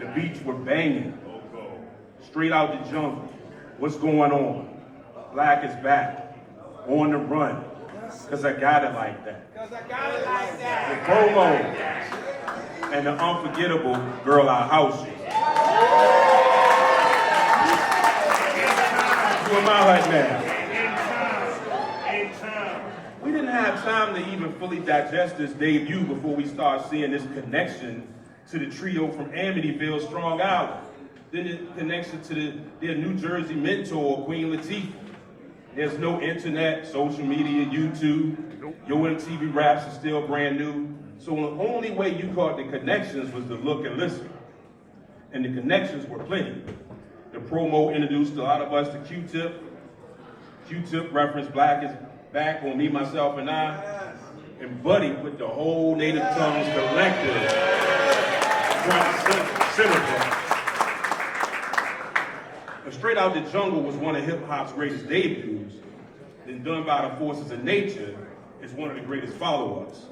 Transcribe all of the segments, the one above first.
The beats were banging. Straight out the jungle. What's going on? Black is back. On the run. Cause I got it like that. Cause I got it like that. The promo and the unforgettable Girl I House You. Who am I right now? We didn't have time to even fully digest this debut before we start seeing this connection to the trio from Amityville, Strong Island. Then the connection to their New Jersey mentor, Queen Latifah. There's no internet, social media, YouTube. Yo MTV Raps is still brand new. So the only way you caught the connections was to look and listen. And the connections were plenty. The promo introduced a lot of us to Q-Tip. Q-Tip referenced Black is Back on Me, Myself, and I. And Buddy put the whole Native Tongues collective front center. And Straight Out the Jungle was one of hip-hop's greatest debuts. Then Done by the Forces of Nature is one of the greatest follow-ups.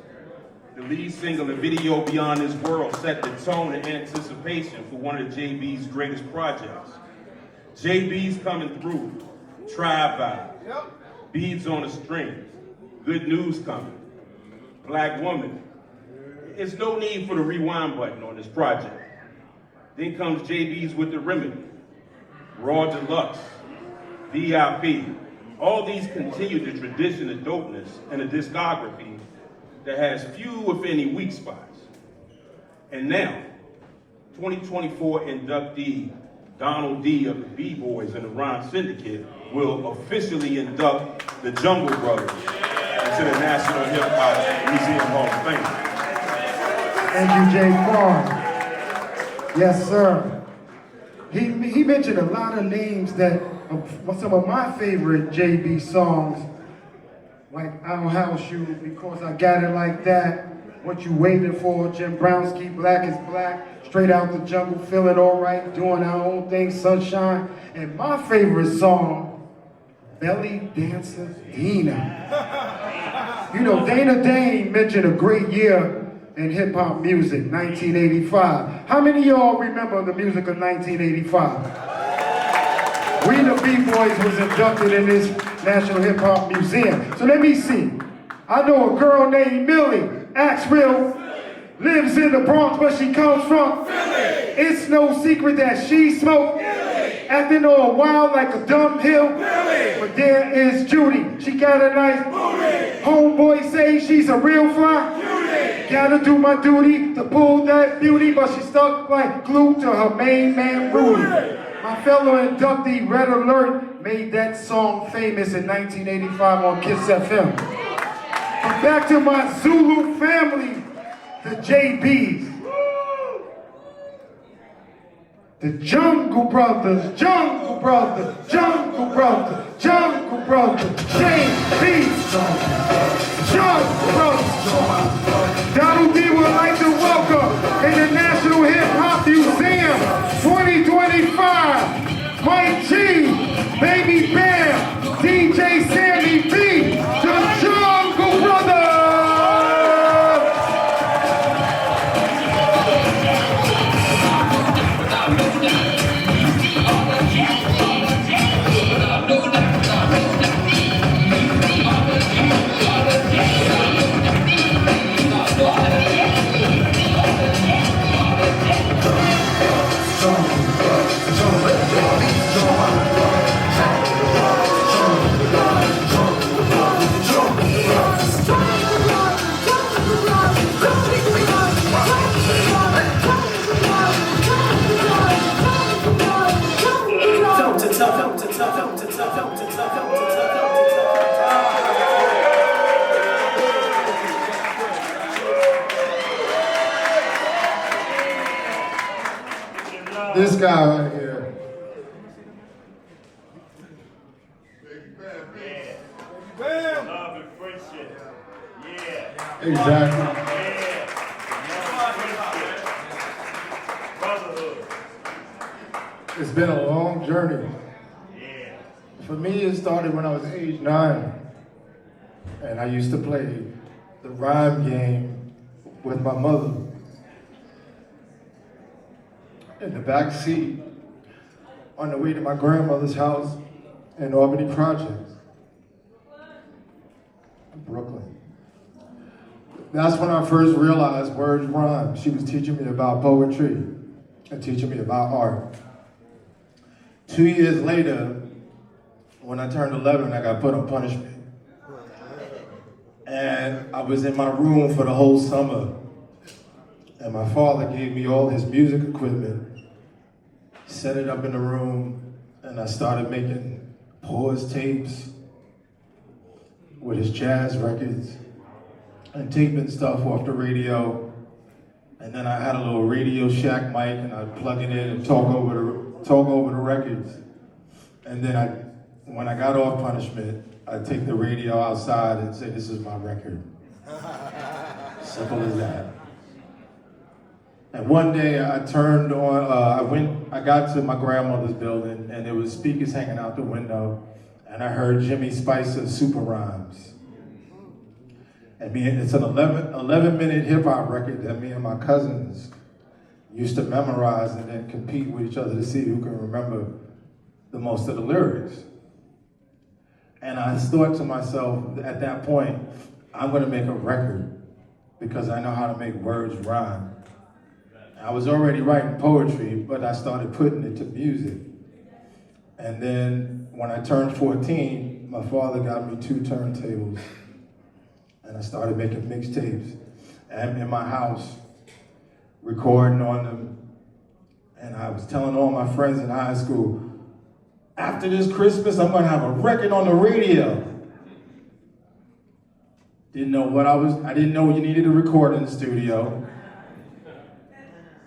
The lead single and video Beyond This World set the tone and anticipation for one of JB's greatest projects. JB's coming through, Tribe Vibe, Beads on a String, Good News Coming, Black Woman. There's no need for the rewind button on this project. Then comes JB's with the Remedy, Raw Deluxe, VIP. All these continue the tradition of dopeness and a discography that has few, if any, weak spots. And now, 2024 inductee Donald D. of the B-Boys and the Rhyme Syndicate will officially induct the Jungle Brothers into the National Hip Hop Museum Hall of Fame. Thank you, Jay Farr. Yes, sir. He mentioned a lot of names that some of my favorite JB songs, like I'll House You, Because I Got It Like That, What You Waiting For, Jim Brownski, Black is Black, Straight Out the Jungle, Feeling Alright, Doing Our Own Thing, Sunshine, and my favorite song, Belly Dancer Dana. You know, Dana Dane mentioned a great year in hip-hop music, 1985. How many of y'all remember the music of 1985? We the B-Boys was inducted in this National Hip Hop Museum. So let me see. I know a girl named Millie, Axville, lives in the Bronx, where she comes from. Philly. It's no secret that she smoked, acting all wild like a dumb hill. Philly. But there is Judy. She got a nice booty. Homeboy say she's a real fly. Judy. Gotta do my duty to pull that beauty, but she stuck like glue to her main man, Rudy. My fellow inductee, Red Alert, made that song famous in 1985 on Kiss FM. But back to my Zulu family, the JBs. The Jungle Brothers, Jungle Brothers, Jungle Brothers, Jungle Brothers, JBs, Jungle Brothers. Donald D would like to welcome in the National Hip Hop Museum 2025, Mike G, Baby Bam, DJ Sammy B, the Jungle Brothers. This guy right here. Bam. Love and friendship. Yeah. Exactly. Brotherhood. It's been a long journey. Yeah. For me, it started when I was age 9. And I used to play the rhyme game with my mother. in the back seat on the way to my grandmother's house in Albany Projects, Brooklyn. That's when I first realized words rhyme. She was teaching me about poetry and teaching me about art. 2 years later, when I turned 11, I got put on punishment. And I was in my room for the whole summer. And my father gave me all his music equipment, set it up in the room, and I started making pause tapes with his jazz records and taping stuff off the radio. And then I had a little Radio Shack mic, and I'd plug it in and talk over the records. And then when I got off punishment, I'd take the radio outside and say, "This is my record." Simple as that. And one day I turned on, I got to my grandmother's building, and there was speakers hanging out the window, and I heard Jimmy Spicer's Super Rhymes. And it's an 11-minute hip hop record that me and my cousins used to memorize and then compete with each other to see who can remember the most of the lyrics. And I thought to myself at that point, I'm gonna make a record because I know how to make words rhyme. I was already writing poetry, but I started putting it to music. And then when I turned 14, my father got me 2 turntables, and I started making mixtapes. And I'm in my house, recording on them. And I was telling all my friends in high school, after this Christmas, I'm gonna have a record on the radio. I didn't know you needed a record in the studio.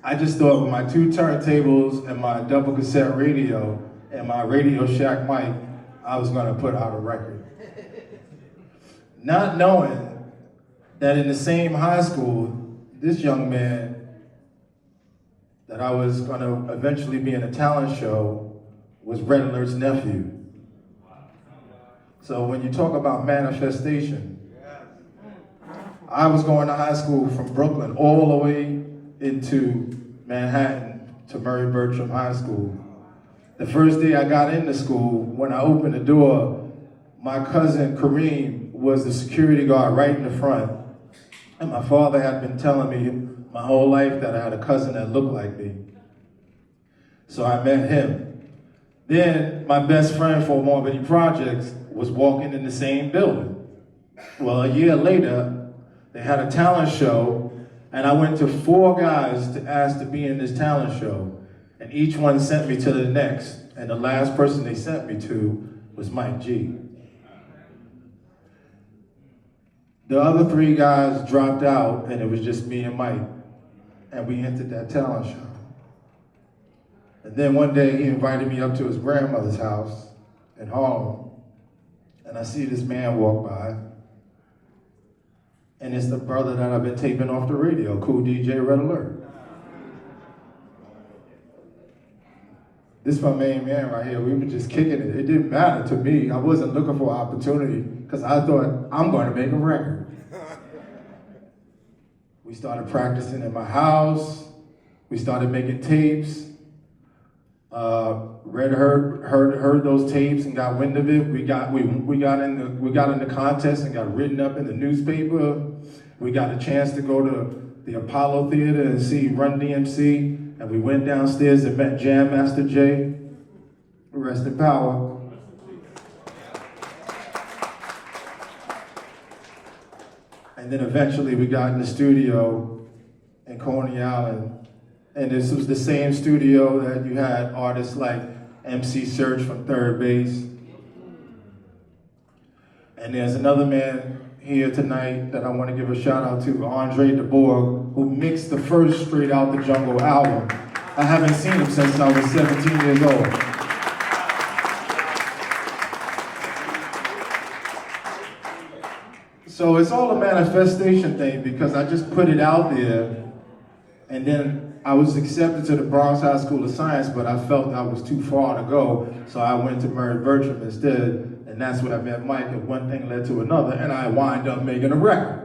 I just thought with my 2 turntables and my double cassette radio and my Radio Shack mic, I was gonna put out a record. Not knowing that in the same high school, this young man that I was gonna eventually be in a talent show was Red Alert's nephew. So when you talk about manifestation, I was going to high school from Brooklyn all the way into Manhattan to Murray Bertram High School. The first day I got into school, when I opened the door, my cousin Kareem was the security guard right in the front. And my father had been telling me my whole life that I had a cousin that looked like me. So I met him. Then my best friend from Albany Projects was walking in the same building. Well, a year later, they had a talent show, and I went to 4 guys to ask to be in this talent show, and each one sent me to the next, and the last person they sent me to was Mike G. The other 3 guys dropped out, and it was just me and Mike, and we entered that talent show. And then one day he invited me up to his grandmother's house in Harlem, and I see this man walk by, and it's the brother that I've been taping off the radio, Cool DJ Red Alert. This is my main man right here. We were just kicking it. It didn't matter to me. I wasn't looking for opportunity because I thought, I'm going to make a record. We started practicing in my house. We started making tapes. Red heard those tapes and got wind of it. We got in the contest and got written up in the newspaper. We got a chance to go to the Apollo Theater and see Run DMC. And we went downstairs and met Jam Master Jay. Rest in power. And then eventually we got in the studio in Coney Island. And this was the same studio that you had artists like MC Search from Third Base. And there's another man here tonight that I want to give a shout out to, Andre DeBoer, who mixed the first Straight Out the Jungle album. I haven't seen him since I was 17 years old. So it's all a manifestation thing because I just put it out there, and then I was accepted to the Bronx High School of Science, but I felt I was too far to go, so I went to Murray Bertram instead, and that's where I met Mike, and one thing led to another, and I wind up making a record.